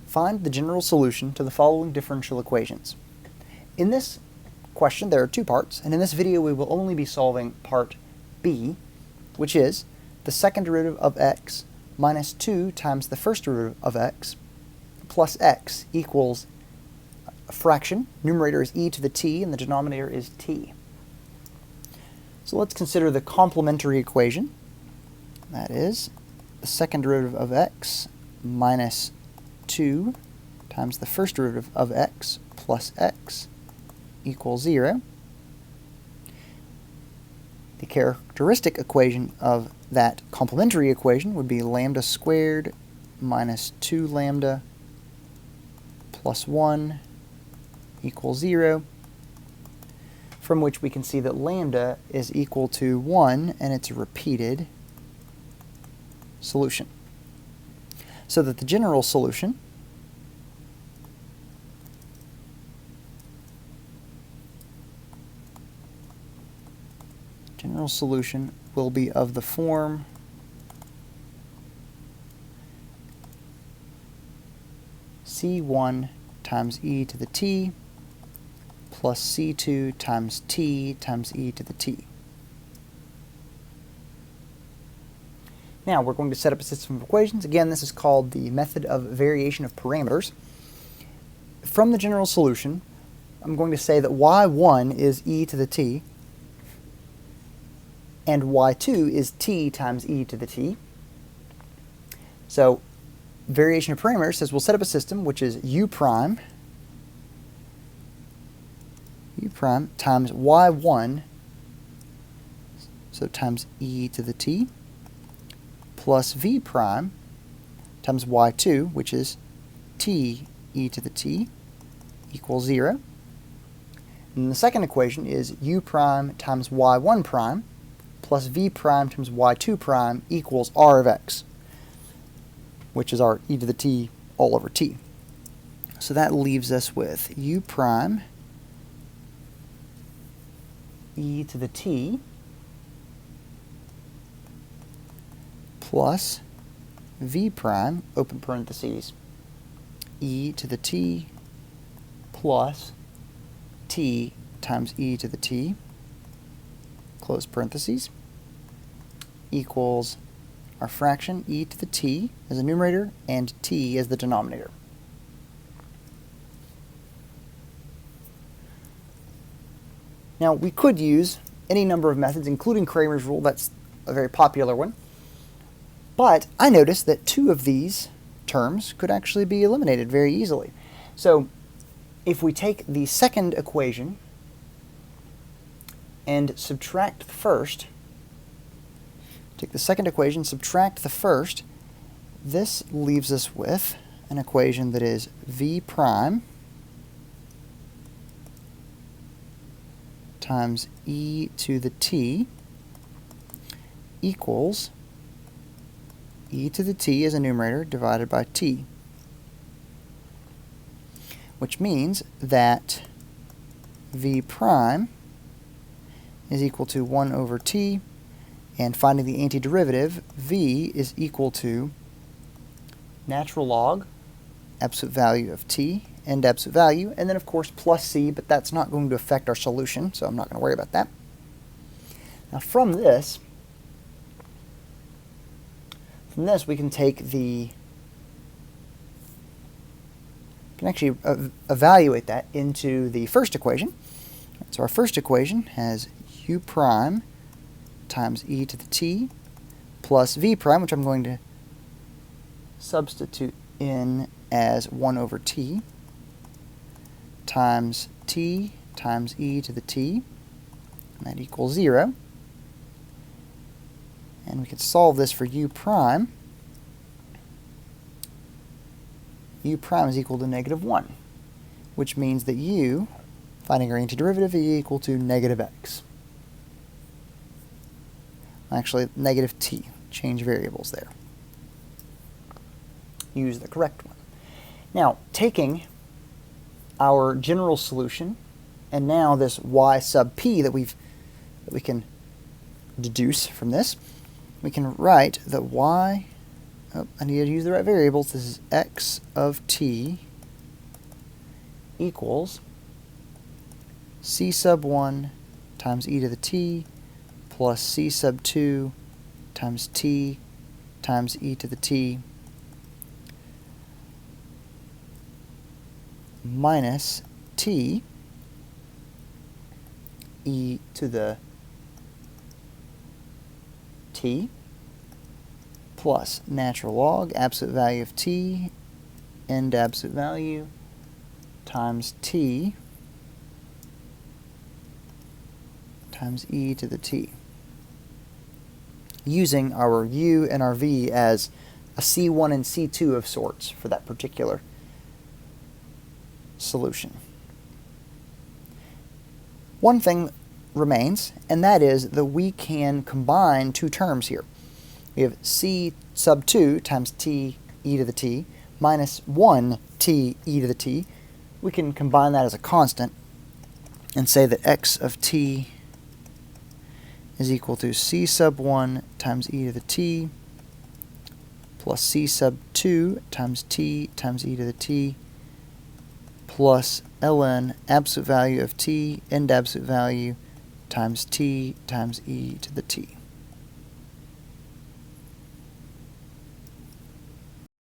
Find the general solution to the following differential equations. In this question, there are two parts, and in this video we will only be solving part B, which is the second derivative of x minus 2 times the first derivative of x plus x equals a fraction. Numerator is e to the t, and the denominator is t. So let's consider the complementary equation. That is the second derivative of x minus 2 times the first derivative of x plus x equals 0. The characteristic equation of that complementary equation would be lambda squared minus 2 lambda plus 1 equals 0, from which we can see that lambda is equal to 1, and it's a repeated solution. So that the general solution will be of the form c1 times e to the t plus c2 times t times e to the t. Now we're going to set up a system of equations. Again, this is called the method of variation of parameters. From the general solution, I'm going to say that y1 is e to the t, and y2 is t times e to the t. So variation of parameters says we'll set up a system which is u prime times y1, so times e to the t, plus v prime times y2, which is t e to the t, equals 0. And the second equation is u prime times y1 prime plus v prime times y2 prime equals r of x, which is our e to the t all over t. So that leaves us with u prime e to the t plus v prime, open parentheses, e to the t plus t times e to the t, close parentheses, equals our fraction e to the t as a numerator and t as the denominator. Now we could use any number of methods, including Cramer's rule. That's a very popular one. But I noticed that two of these terms could actually be eliminated very easily. So if we take the second equation and subtract the first, take the second equation, subtract the first, this leaves us with an equation that is v prime times e to the t equals e to the t as a numerator divided by t, which means that v prime is equal to 1 over t, and finding the antiderivative, v is equal to natural log absolute value of t and absolute value, and then of course plus c, but that's not going to affect our solution, so I'm not going to worry about that. Now from this we can take the, evaluate that into the first equation. So our first equation has u prime times e to the t plus v prime, which I'm going to substitute in as 1 over t, times t times e to the t, and that equals 0. And we can solve this for u prime. U prime is equal to negative 1, which means that u, finding our antiderivative, is equal to negative x. Actually, negative t. Change variables there. Use the correct one. Now, taking our general solution, and now this y sub p that we can deduce from this, we can write that y I need to use the right variables. This is x of t equals c sub 1 times e to the t plus c sub 2 times t times e to the t minus t e to the t plus natural log absolute value of t end absolute value times t times e to the t, using our u and our v as a c1 and c2 of sorts for that particular solution. One thing remains, and that is that we can combine two terms here. We have c sub 2 times t e to the t minus 1 t e to the t. We can combine that as a constant and say that x of t is equal to c sub 1 times e to the t plus c sub 2 times t times e to the t plus ln absolute value of t end absolute value times t times e to the t.